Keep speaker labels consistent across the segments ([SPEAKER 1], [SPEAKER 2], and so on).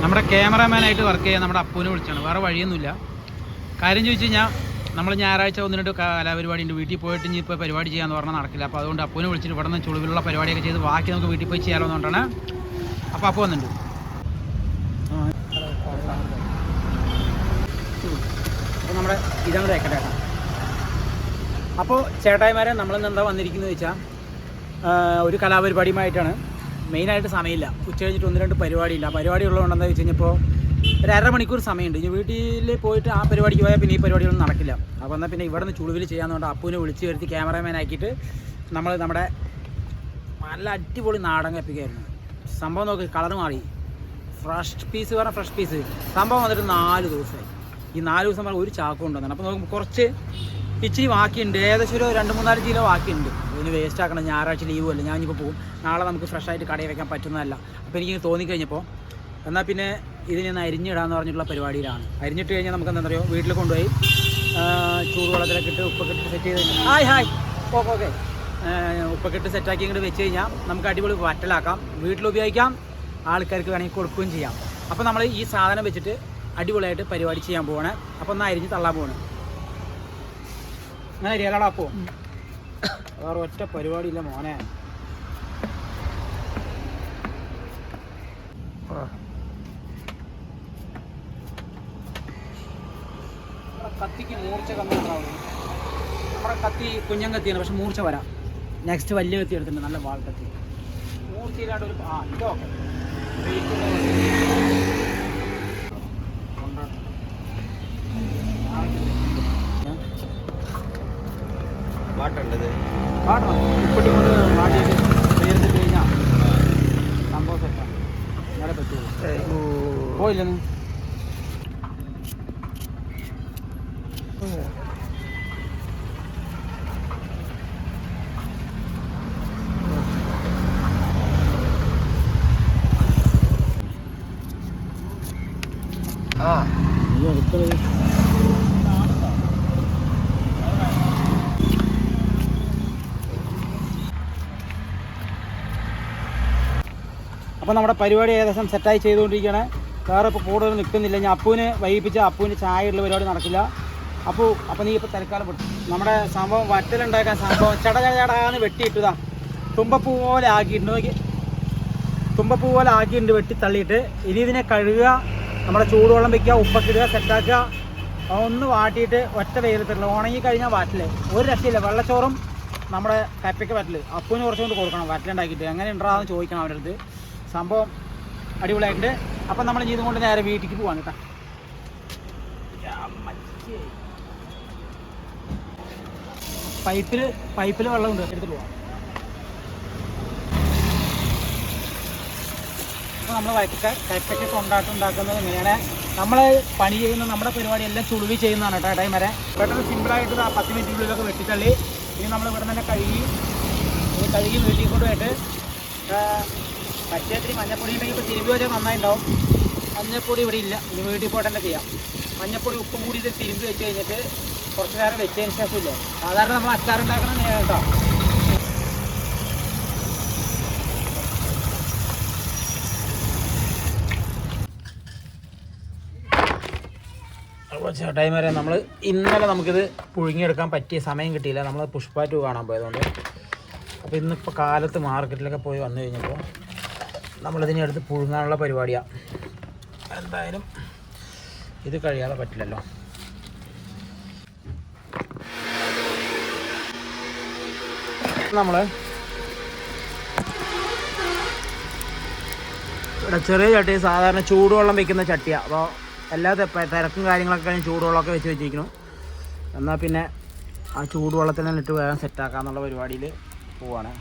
[SPEAKER 1] നമ്മുടെ ക്യാമറാമാനായിട്ട് വർക്ക് ചെയ്യാൻ നമ്മുടെ അപ്പൂനെ വിളിച്ചാണ്. വേറെ വഴിയൊന്നുമില്ല. കാര്യം ചോദിച്ചു കഴിഞ്ഞാൽ നമ്മൾ ഞായറാഴ്ച 1-2 കലാപരിപാടി ഉണ്ട്. വീട്ടിൽ പോയിട്ട് ഇനി ഇപ്പോൾ പരിപാടി ചെയ്യാമെന്ന് പറഞ്ഞാൽ നടക്കില്ല. അപ്പോൾ അതുകൊണ്ട് അപ്പൂനെ വിളിച്ചിട്ട് ഇവിടെ നിന്ന് ചുളിവിലുള്ള പരിപാടിയൊക്കെ ചെയ്ത് ബാക്കി നമുക്ക് വീട്ടിൽ പോയി ചെയ്യാമല്ലോ എന്നുകൊണ്ടാണ് അപ്പോൾ അപ്പു വന്നിട്ടുണ്ട്. അപ്പോൾ നമ്മുടെ ഇതാണ് തേക്കട്ടെ. അപ്പോൾ ചേട്ടായിമാരെ നമ്മളിന്ന് എന്താ വന്നിരിക്കുന്നത് വെച്ചാൽ ഒരു കലാപരിപാടിയുമായിട്ടാണ്. മെയിനായിട്ട് സമയമില്ല. ഉച്ച കഴിഞ്ഞിട്ട് 1-2 പരിപാടിയില്ല. പരിപാടി ഉള്ളതുകൊണ്ടെന്താ വെച്ച് കഴിഞ്ഞപ്പോൾ ഒരു 1/2 മണിക്കൂർ സമയമുണ്ട്. ഇനി വീട്ടിൽ പോയിട്ട് ആ പരിപാടിക്ക് പോയാൽ പിന്നെ ഈ പരിപാടികളൊന്നും നടക്കില്ല. അപ്പോൾ എന്നാൽ പിന്നെ ഇവിടെ നിന്ന് ചുളിവിൽ ചെയ്യാമെന്നുകൊണ്ട് അപ്പൂനെ വിളിച്ച് വരുത്തി ക്യാമറാമാൻ ആക്കിയിട്ട് നമ്മൾ നമ്മുടെ നല്ല അടിപൊളി നാടൻ കപ്പിക്കായിരുന്നു. സംഭവം നോക്കി കളർ മാറി. ഫ്രഷ് പീസ് പറഞ്ഞാൽ ഫ്രഷ് പീസ്. സംഭവം വന്നിട്ട് 4 ദിവസമായി. ഈ 4 ദിവസം പറഞ്ഞാൽ ഒരു ചാക്ക് കൊണ്ടുവന്നാണ്. അപ്പോൾ നോക്കുമ്പോൾ കുറച്ച് ഇച്ചിരി ബാക്കിയുണ്ട്. ഏകദേശം ഒരു 2-3-4 കിലോ ബാക്കിയുണ്ട്. ഇതിന് വേസ്റ്റ് ആക്കണം. ഞായറാഴ്ച ലീവും അല്ല. ഞാനിപ്പോൾ പോകും. നാളെ നമുക്ക് ഫ്രഷായിട്ട് കടയിൽ വെക്കാൻ പറ്റുന്നതല്ല. അപ്പോൾ എനിക്ക് തോന്നിക്കഴിഞ്ഞപ്പോൾ എന്നാൽ പിന്നെ ഇതിനൊന്ന് അരിഞ്ഞിടാന്ന് പറഞ്ഞിട്ടുള്ള പരിപാടിയിലാണ്. അരിഞ്ഞിട്ട് കഴിഞ്ഞാൽ നമുക്ക് എന്താ പറയുക, വീട്ടിൽ കൊണ്ടുപോയി ചൂടുവെള്ളത്തിലൊക്കെ ഇട്ട് ഉപ്പൊക്കെ ഇട്ട് സെറ്റ് ചെയ്ത് ഓക്കെ ഉപ്പൊക്കെ ഇട്ട് സെറ്റാക്കി ഇങ്ങോട്ട് വെച്ച് കഴിഞ്ഞാൽ നമുക്ക് അടിപൊളി വറ്റലാക്കാം. വീട്ടിൽ ഉപയോഗിക്കാം, ആൾക്കാർക്ക് വേണമെങ്കിൽ കൊടുക്കുകയും ചെയ്യാം. അപ്പോൾ നമ്മൾ ഈ സാധനം വെച്ചിട്ട് അടിപൊളിയായിട്ട് പരിപാടി ചെയ്യാൻ പോവാണ്. അപ്പോൾ ഒന്ന് അരിഞ്ഞ് തള്ളാൻ പോവാണ്. അങ്ങനെ അരിയാലാടാ. അപ്പോൾ വേറെ ഒറ്റ പരിപാടിയില്ല മോനെ. കത്തിക്ക് മൂർച്ച കമ്മി ഉണ്ടാവുന്നു. നമ്മുടെ കത്തി കുഞ്ഞൻ കത്തിയാണ്, പക്ഷെ മൂർച്ച വരാം. നെക്സ്റ്റ് വലിയ കത്തി എടുത്തിട്ടുണ്ട്, നല്ല വാൾ കത്തി. മൂർച്ചയിലാണ്ട് ഒരു ഇതൊക്കെ കാട്ടണം. ഇപ്പട്ടി കൊണ്ട് വാടിയിട്ട് പേരിട്ട് കഴിഞ്ഞാൽ സംഭവം സെറ്റാണ്. നേരെ പറ്റുള്ളൂ. പോയില്ലെന്ന് അപ്പോൾ നമ്മുടെ പരിപാടി ഏകദേശം സെറ്റായി ചെയ്തുകൊണ്ടിരിക്കുകയാണ്. വേറെ ഇപ്പോൾ കൂടുതൽ നിൽക്കുന്നില്ല. ഞാൻ അപ്പൂവിനെ വൈകിപ്പിച്ച അപ്പൂവിന് ചായയുള്ള പരിപാടി നടക്കില്ല. അപ്പോൾ നീ ഇപ്പോൾ തൽക്കാലം പെട്ടു. നമ്മുടെ സംഭവം വറ്റലുണ്ടാക്കാൻ സംഭവം ചടചടാന്ന് വെട്ടിയിട്ടതാ. തുമ്പപ്പൂ പോലെ ആക്കിയിട്ടുണ്ട്. നോക്കി, തുമ്പപ്പൂ പോലെ ആക്കിയിട്ടുണ്ട് വെട്ടി തള്ളിയിട്ട്. ഇനി ഇതിനെ കഴുകുക, നമ്മുടെ ചൂടുവെള്ളം വയ്ക്കുക, ഉപ്പൊക്കെ ഇടുക, സെറ്റാക്കുക. ഒന്ന് വാട്ടിയിട്ട് ഒറ്റ വെയിലത്തില്ല. ഉണങ്ങി കഴിഞ്ഞാൽ വാറ്റില് ഒരു രക്ഷയില്ല. വെള്ളച്ചോറും നമ്മുടെ കപ്പയ്ക്ക് വറ്റല് അപ്പൂന് കുറച്ചുകൊണ്ട് കൊടുക്കണം. വറ്റലുണ്ടാക്കിയിട്ട് എങ്ങനെ ഉണ്ടാകുന്ന ചോദിക്കണം അവരുടെ അടുത്ത്. സംഭവം അടിപൊളിയായിട്ടുണ്ട്. അപ്പം നമ്മൾ ചെയ്തും കൊണ്ട് നേരെ വീട്ടിലേക്ക് പോവാണ് കേട്ടോ. പൈപ്പിൽ വെള്ളമുണ്ട്, എടുത്തിട്ട് പോവാം. അപ്പോൾ നമ്മൾ കപ്പയ്ക്ക് ഉണ്ടാക്കുന്നത് എങ്ങനെയാണ്, നമ്മൾ പണി ചെയ്യുന്ന നമ്മുടെ പരിപാടി എല്ലാം ചുളിവി ചെയ്യുന്നതാണ് കേട്ടോ. ടൈം വരെ പെട്ടെന്ന് സിമ്പിളായിട്ട് 10 മിനിറ്റിനുള്ളിലൊക്കെ വെട്ടിത്തള്ളി. ഇനി നമ്മൾ ഇവിടെ തന്നെ കഴുകി വീട്ടിൽ കൊണ്ടുപോയിട്ട് പച്ചയത്തിരി മഞ്ഞപ്പൊടി ഉണ്ടെങ്കിൽ ഇപ്പോൾ തിരുമ്പി വെച്ചാൽ നന്നായിട്ടുണ്ടാവും. മഞ്ഞപ്പൊടി ഇവിടെ ഇല്ല, ഇനി വീട്ടിൽ പോയിട്ട് തന്നെ ചെയ്യാം. മഞ്ഞപ്പൊടി ഉപ്പും കൂടി ഇത് തിരുമ്പി വെച്ച് കഴിഞ്ഞിട്ട് കുറച്ച് നേരം വെച്ചതിന് ശേഷമില്ലേ, സാധാരണ നമ്മൾ അച്ചാറുണ്ടാക്കണം കേട്ടോ. അപ്പോൾ ചേട്ടായി വരെ നമ്മൾ ഇന്നലെ നമുക്കിത് പുഴുങ്ങിയെടുക്കാൻ പറ്റിയ സമയം കിട്ടിയില്ല. നമ്മൾ പുഷ്പ 2 കാണാൻ പോയതുകൊണ്ട്. അപ്പോൾ ഇന്നിപ്പോൾ കാലത്ത് മാർക്കറ്റിലൊക്കെ പോയി വന്നു കഴിഞ്ഞപ്പോൾ നമ്മളിതിനെ എടുത്ത് പുഴുങ്ങാനുള്ള പരിപാടിയാണ്. എന്തായാലും ഇത് കഴിയാതെ പറ്റില്ലല്ലോ. നമ്മൾ ഇവിടെ ചെറിയ ചട്ടി, സാധാരണ ചൂടുവെള്ളം വയ്ക്കുന്ന ചട്ടിയാണ്. അപ്പോൾ എല്ലാ തിരക്കും കാര്യങ്ങളൊക്കെ കഴിഞ്ഞ് ചൂടുവെള്ളമൊക്കെ വെച്ച് വെച്ചിരിക്കുന്നു. എന്നാൽ പിന്നെ ആ ചൂടുവെള്ളത്തിൽ തന്നെ ഇട്ട് വേഗം സെറ്റാക്കാന്നുള്ള പരിപാടിയിൽ പോവാണ്.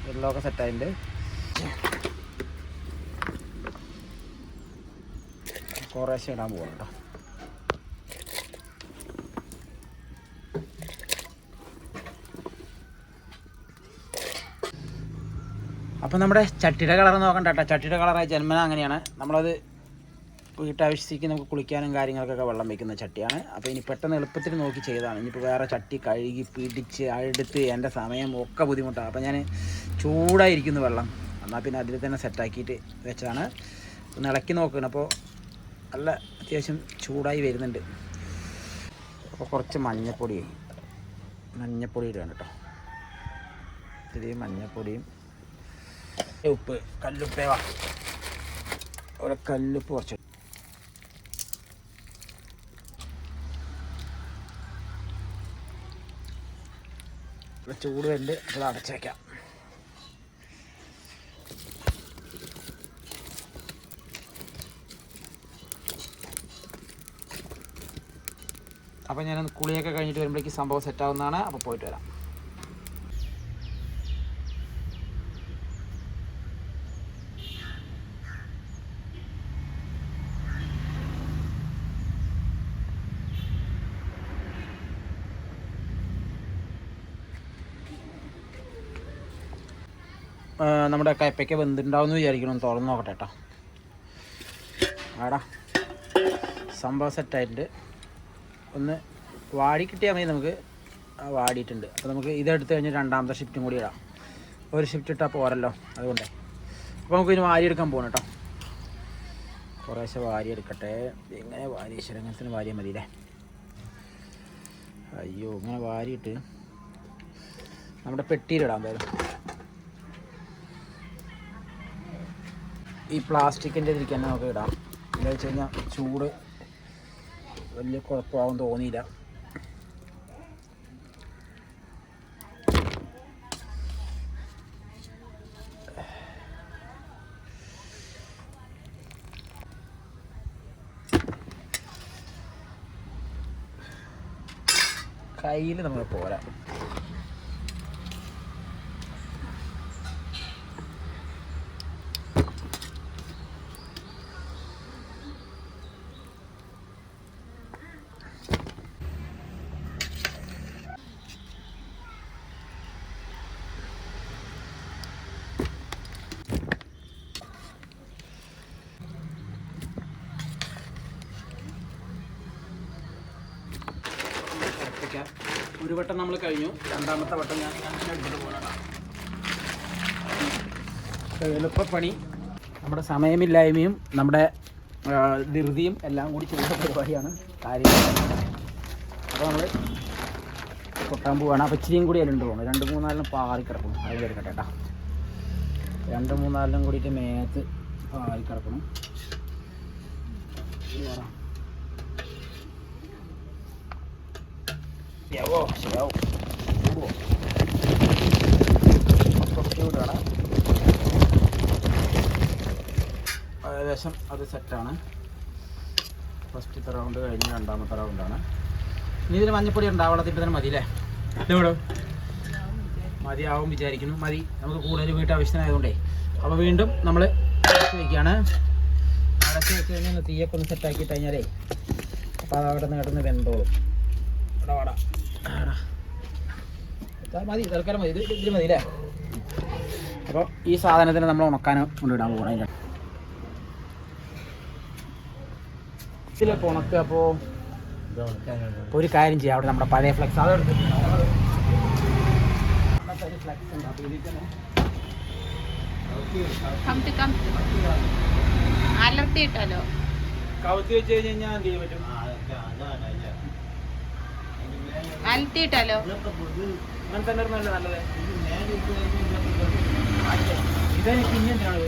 [SPEAKER 1] വെള്ളമൊക്കെ സെറ്റായിട്ടുണ്ട്. കുറേശ്ശെ ഇടാൻ പോവാണ് കേട്ടോ. അപ്പോൾ നമ്മുടെ ചട്ടിയുടെ കളർ നോക്കണ്ട കേട്ടോ. ചട്ടിയുടെ കളറായി ജന്മന അങ്ങനെയാണ്. നമ്മളത് വീട്ടാവശ്യത്തേക്ക് നമുക്ക് കുളിക്കാനും കാര്യങ്ങൾക്കൊക്കെ വെള്ളം വയ്ക്കുന്ന ചട്ടിയാണ്. അപ്പോൾ ഇനി പെട്ടെന്ന് എളുപ്പത്തിൽ നോക്കി ചെയ്തതാണ്. ഇനിയിപ്പോൾ വേറെ ചട്ടി കഴുകി പിടിച്ച് അടുത്ത് എൻ്റെ സമയം ഒക്കെ ബുദ്ധിമുട്ടാണ്. അപ്പോൾ ഞാൻ ചൂടായിരിക്കുന്നു വെള്ളം. എന്നാൽ പിന്നെ അതിൽ തന്നെ സെറ്റാക്കിയിട്ട് വെച്ചതാണ്. ഒന്ന് ഇളക്കി നോക്കണം. അപ്പോൾ നല്ല അത്യാവശ്യം ചൂടായി വരുന്നുണ്ട്. അപ്പോൾ കുറച്ച് മഞ്ഞപ്പൊടി ഇടുകയാണ് കേട്ടോ. ഇത്തിരി മഞ്ഞപ്പൊടിയും ഉപ്പ്, കല്ലുപ്പേവാ, ഒരു കല്ലുപ്പ് കുറച്ച്. ചൂട് വരുന്നുണ്ട്. അപ്പോൾ അടച്ച് വയ്ക്കാം. അപ്പോൾ ഞാനൊന്ന് കുളിയൊക്കെ കഴിഞ്ഞിട്ട് വരുമ്പോഴേക്ക് സംഭവം സെറ്റാവുന്നതാണ്. അപ്പോൾ പോയിട്ട് വരാം. നമ്മുടെ കയ്പ്പയ്ക്ക വെന്തിട്ടുണ്ടാവുമെന്ന് വിചാരിക്കണം. തുറന്ന് നോക്കട്ടെ കേട്ടോ. ആടാ സംഭവം സെറ്റായിട്ടുണ്ട്. ഒന്ന് വാടി കിട്ടിയാൽ മതി നമുക്ക്. വാടിയിട്ടുണ്ട്. അപ്പോൾ നമുക്ക് ഇതെടുത്ത് കഴിഞ്ഞ് രണ്ടാമത്തെ ഷിഫ്റ്റും കൂടി ഇടാം. ഒരു ഷിഫ്റ്റ് ഇട്ടാൽ പോരല്ലോ, അതുകൊണ്ടേ. അപ്പോൾ നമുക്ക് ഇതിന് വാരിയെടുക്കാൻ പോകണം കേട്ടോ. കുറേശ്ശെ വാരിയെടുക്കട്ടെ. ഇങ്ങനെ വാരീശ്വരങ്ങനത്തിന് വാരിയാൽ മതിയില്ലേ. അയ്യോ, ഇങ്ങനെ വാരിയിട്ട് നമ്മുടെ പെട്ടിയിലിടാം. എന്തായാലും ഈ പ്ലാസ്റ്റിക്കിൻ്റെ ഇതിലേക്ക് തന്നെ നമുക്ക് ഇടാം. എന്താ വെച്ച് കഴിഞ്ഞാൽ ചൂട് വലിയ കുഴപ്പമാകും തോന്നിയില്ല. കയ്യിൽ നമ്മൾ പോരാ. ഒരു വട്ടം നമ്മൾ കഴിഞ്ഞു. രണ്ടാമത്തെ വട്ടം ഞാൻ എടുത്തിട്ട് പോകണം. എളുപ്പപ്പണി. നമ്മുടെ സമയമില്ലായ്മയും നമ്മുടെ ധൃതിയും എല്ലാം കൂടി ചെയ്യുന്ന പരിപാടിയാണ് കാര്യം. അപ്പോൾ നമ്മൾ കൊട്ടാൻ പോവുകയാണ്. അപ്പോൾ ഇച്ചിരിയും കൂടി അതിലുണ്ട് പോകണം. 2-3 പാറി കിടക്കണം. അത് എടുക്കട്ടെ കേട്ടോ. 2-3 കൂടിയിട്ട് മേത്ത് പാറി കിടക്കണം. ശരിയാവും. ഏകദേശം അത് സെറ്റാണ്. ഫസ്റ്റത്തെ റൗണ്ട് കഴിഞ്ഞ് രണ്ടാമത്തെ റൗണ്ടാണ്. ഇനി ഇതിൽ മഞ്ഞപ്പൊടി ഉണ്ടാവളത്തിട്ട് തന്നെ മതി അല്ലേ? ഇതോടോ മതിയാവും വിചാരിക്കുന്നു. മതി, നമുക്ക് കൂടുതൽ വീട്ടാവശ്യത്തിനായതുകൊണ്ടേ. അപ്പോൾ വീണ്ടും നമ്മൾ അടച്ച് വയ്ക്കുകയാണ്. അടച്ച് വെച്ച് കഴിഞ്ഞാൽ തീയൊക്കെ ഒന്ന് സെറ്റാക്കി കഴിഞ്ഞാലേ അപ്പോൾ അതവിടെ നിന്ന് കിടന്ന് വെന്തോളും. മതി, തൽക്കാലം മതി. ഇതിൽ മതി അല്ലേ? അപ്പോൾ ഈ സാധനത്തിന് നമ്മൾ ഉണക്കാൻ കൊണ്ടിടാൻ പോകണം. ഇതിലൊക്കെ ഉണക്കുക. അപ്പോൾ ഒരു കാര്യം ചെയ്യാം. അവിടെ നമ്മുടെ പഴയ ഫ്ലെക്സ് അതെടുത്ത് ഫ്ലെക്സ് ഉണ്ട്. അപ്പോൾ ഇതിൽ തന്നെ
[SPEAKER 2] അലർത്തിയിട്ടാലോ
[SPEAKER 1] കവുത്തി വെച്ച് കഴിഞ്ഞാൽ എന്ത് ചെയ്യാൻ പറ്റും?
[SPEAKER 2] അലർത്തിയിട്ടാലോ
[SPEAKER 1] അങ്ങനെ തന്നെ നല്ലത്. ഇതെനിക്ക് ഇനി എന്തിനാണ്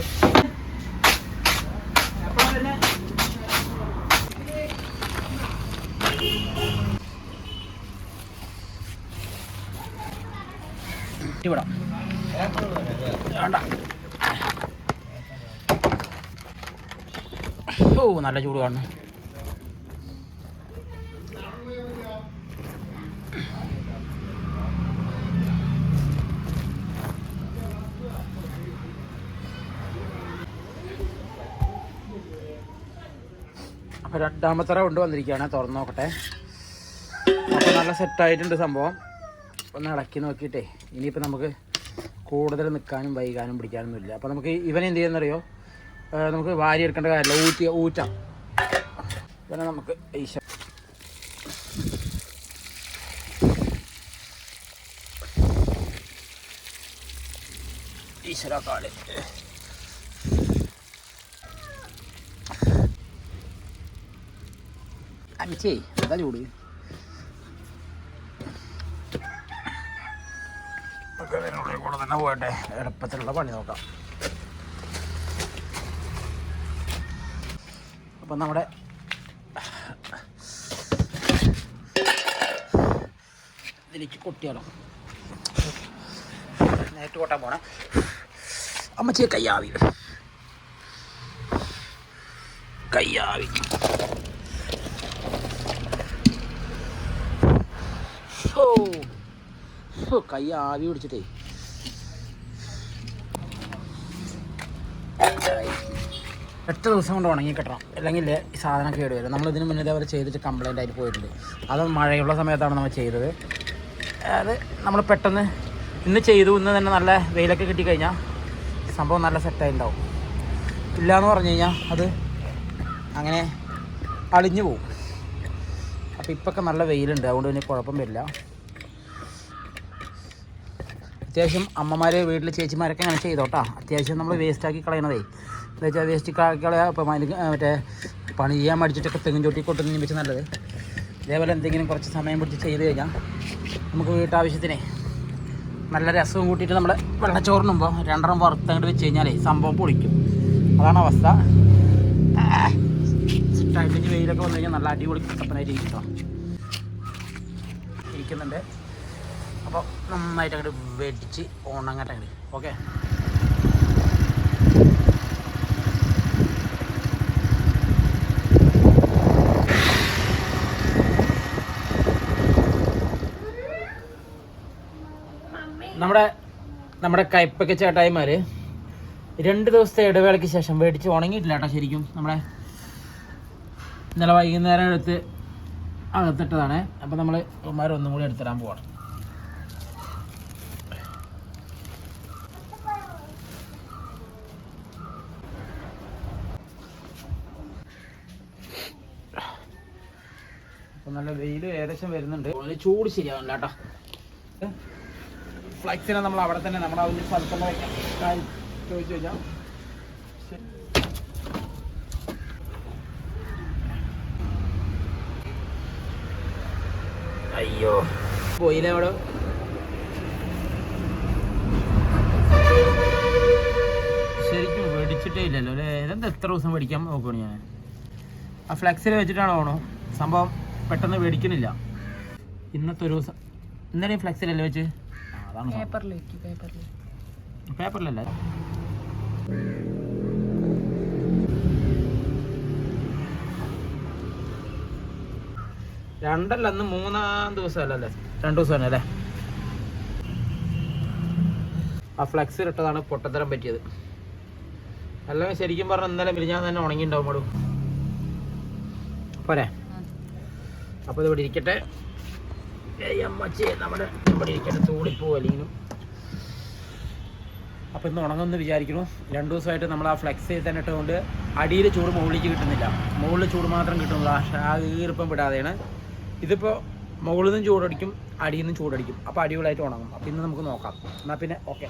[SPEAKER 1] അപ്പോൾ തന്നെ ഇവിടെ വേണ്ട. ഓ, നല്ല ചൂട് കാണുന്നു. അപ്പോൾ രണ്ടാമത്തെ റൗണ്ട് വന്നിരിക്കുകയാണ്. തുറന്ന് നോക്കട്ടെ. അപ്പോൾ നല്ല സെറ്റായിട്ടുണ്ട് സംഭവം. ഒന്ന് ഇളക്കി നോക്കിയിട്ടേ ഇനിയിപ്പോൾ നമുക്ക് കൂടുതൽ നിൽക്കാനും വൈകാനും പിടിക്കാനൊന്നും ഇല്ല. അപ്പോൾ നമുക്ക് ഇവനെ എന്ത് ചെയ്യുന്നറിയോ? നമുക്ക് വാരി എടുക്കേണ്ട കാര്യമില്ല. ഊറ്റാം. ഇവനെ നമുക്ക് ഈശ്വരക്കാട് അമ്മച്ചേ എന്താ ചൂട് കൂടെ തന്നെ പോകട്ടെ എളുപ്പത്തിലുള്ള പണി നോക്കാം. അപ്പം നമ്മുടെ ഇതിലേക്ക് കൊട്ടിയാലോ. നേരിട്ട് കൊട്ടാൻ പോണേ. അമ്മച്ചേ കയ്യാവി കൈ ആവി പിടിച്ചിട്ടേ 8 ദിവസം കൊണ്ട് ഉണങ്ങി കിട്ടണം, അല്ലെങ്കിൽ ഈ സാധനം കേട് വരും. നമ്മളിതിന് മുന്നേ ഇതേപോലെ ചെയ്തിട്ട് കംപ്ലൈൻ്റ് ആയിട്ട് പോയിട്ടുണ്ട്. അത് മഴയുള്ള സമയത്താണ് നമ്മൾ ചെയ്തത്. അത് നമ്മൾ പെട്ടെന്ന് ഇന്ന് ചെയ്തു, ഇന്ന് തന്നെ നല്ല വെയിലൊക്കെ കിട്ടിക്കഴിഞ്ഞാൽ സംഭവം നല്ല സെറ്റായിട്ടുണ്ടാവും. ഇല്ലയെന്ന് പറഞ്ഞു കഴിഞ്ഞാൽ അത് അങ്ങനെ അളിഞ്ഞു പോവും. അപ്പോൾ ഇപ്പൊക്കെ നല്ല വെയിലുണ്ട്, അതുകൊണ്ട് പിന്നെ കുഴപ്പം വരില്ല. അത്യാവശ്യം അമ്മമാർ വീട്ടിൽ ചേച്ചിമാരൊക്കെ അങ്ങനെ ചെയ്തോട്ടാ. അത്യാവശ്യം നമ്മൾ വേസ്റ്റാക്കി കളയണതേ എന്താ വെച്ചാൽ വേസ്റ്റ് കളയാ. ഇപ്പോൾ മറ്റേ പണി ചെയ്യാൻ മടിച്ചിട്ടൊക്കെ തെങ്ങും ചോട്ടി കൊട്ടുന്നതിന് വെച്ച് നല്ലത് ഇതേപോലെ എന്തെങ്കിലും കുറച്ച് സമയം പിടിച്ച് ചെയ്ത് കഴിഞ്ഞാൽ നമുക്ക് വീട്ടാവശ്യത്തിനെ നല്ല രസവും കൂട്ടിയിട്ട് നമ്മൾ വെള്ളച്ചോറിനുമ്പോൾ 2 വറുത്തങ്ങോട്ട് വെച്ച് കഴിഞ്ഞാലേ സംഭവം പൊളിക്കും. അതാണ് അവസ്ഥ. സിറ്റായിട്ട് വെയിലൊക്കെ വന്നു കഴിഞ്ഞാൽ നല്ല അടിപൊളി കപ്പനായിട്ട് ഇരിക്കുന്നുണ്ട്. അപ്പോൾ നന്നായിട്ട് അങ്ങോട്ട് വെടിച്ച് ഉണങ്ങട്ടെ അങ്ങോട്ട്. ഓക്കെ, നമ്മുടെ കയ്പയ്ക്ക ചേട്ടായിമാർ 2 ദിവസത്തെ ഇടവേളയ്ക്ക് ശേഷം മേടിച്ച് ഉണങ്ങിയിട്ടില്ല കേട്ടോ. ശരിക്കും നമ്മുടെ ഇന്നലെ വൈകുന്നേരം എടുത്ത് അകത്തിട്ടതാണ്. അപ്പോൾ നമ്മൾ ഉമ്മാർ ഒന്നും കൂടി എടുത്തിടാൻ പോവാണ്. അപ്പോൾ നല്ല വെയിൽ ഏകദേശം വരുന്നുണ്ട്. ചൂട് ശരിയാവില്ല കേട്ടോ. ഫ്ലക്സിനെ നമ്മൾ അവിടെ തന്നെ നമ്മുടെ അതിൻ്റെ സ്ഥലത്ത് വയ്ക്കാം. കാര്യം ചോദിച്ചു കഴിഞ്ഞാൽ അയ്യോ പോയില്ലേ അവിടെ. ശരിക്കും വെടിച്ചിട്ടേ ഇല്ലല്ലോ അല്ലേ. ഇതെന്താ എത്ര ദിവസം മേടിക്കാൻ നോക്കുകയാണ് ഞാൻ. ആ ഫ്ലെക്സിൽ വെച്ചിട്ടാണ് ഓണോ സംഭവം, പെട്ടെന്ന് മേടിക്കണില്ല. ഇന്നത്തെ ഒരു ദിവസം ഇന്നലെയും ഫ്ലെക്സിലല്ലേ വെച്ച്, അതാണ് പേപ്പറിലല്ല. രണ്ടല്ല, അന്ന് 3-ാം ദിവസമല്ലേ, 2 ദിവസമാണ് അല്ലേ. ആ ഫ്ലെക്സിൽ ഇട്ടതാണ് പൊട്ടത്തരം പറ്റിയത്. അല്ലെങ്കിൽ ശരിക്കും പറഞ്ഞാൽ ഇന്നലെ ഞാൻ തന്നെ ഉണങ്ങിണ്ടാവും മേടും പോരെ. അപ്പോൾ ഇത് ഇവിടെ ഇരിക്കട്ടെ. അമ്മച്ചേ നമ്മുടെ ഇവിടെ ഇരിക്കട്ടെ, തൂളിപ്പോവും അല്ലെങ്കിലും. അപ്പോൾ ഇന്ന് ഉണങ്ങുമെന്ന് വിചാരിക്കുന്നു. 2 ദിവസമായിട്ട് നമ്മൾ ആ ഫ്ലെക്സ് തന്നെ ഇട്ടുകൊണ്ട് അടിയിൽ ചൂട് മുകളിലേക്ക് കിട്ടുന്നില്ല, മുകളിൽ ചൂട് മാത്രം കിട്ടുന്നത്. ആ ഈർപ്പം വിടാതെയാണ്. ഇതിപ്പോൾ മുകളിൽ നിന്നും ചൂടടിക്കും, അടിയിൽ നിന്നും ചൂടടിക്കും. അപ്പോൾ അടിപൊളിയായിട്ട് ഉണങ്ങും. അപ്പോൾ ഇന്ന് നമുക്ക് നോക്കാം. എന്നാൽ പിന്നെ ഓക്കെ.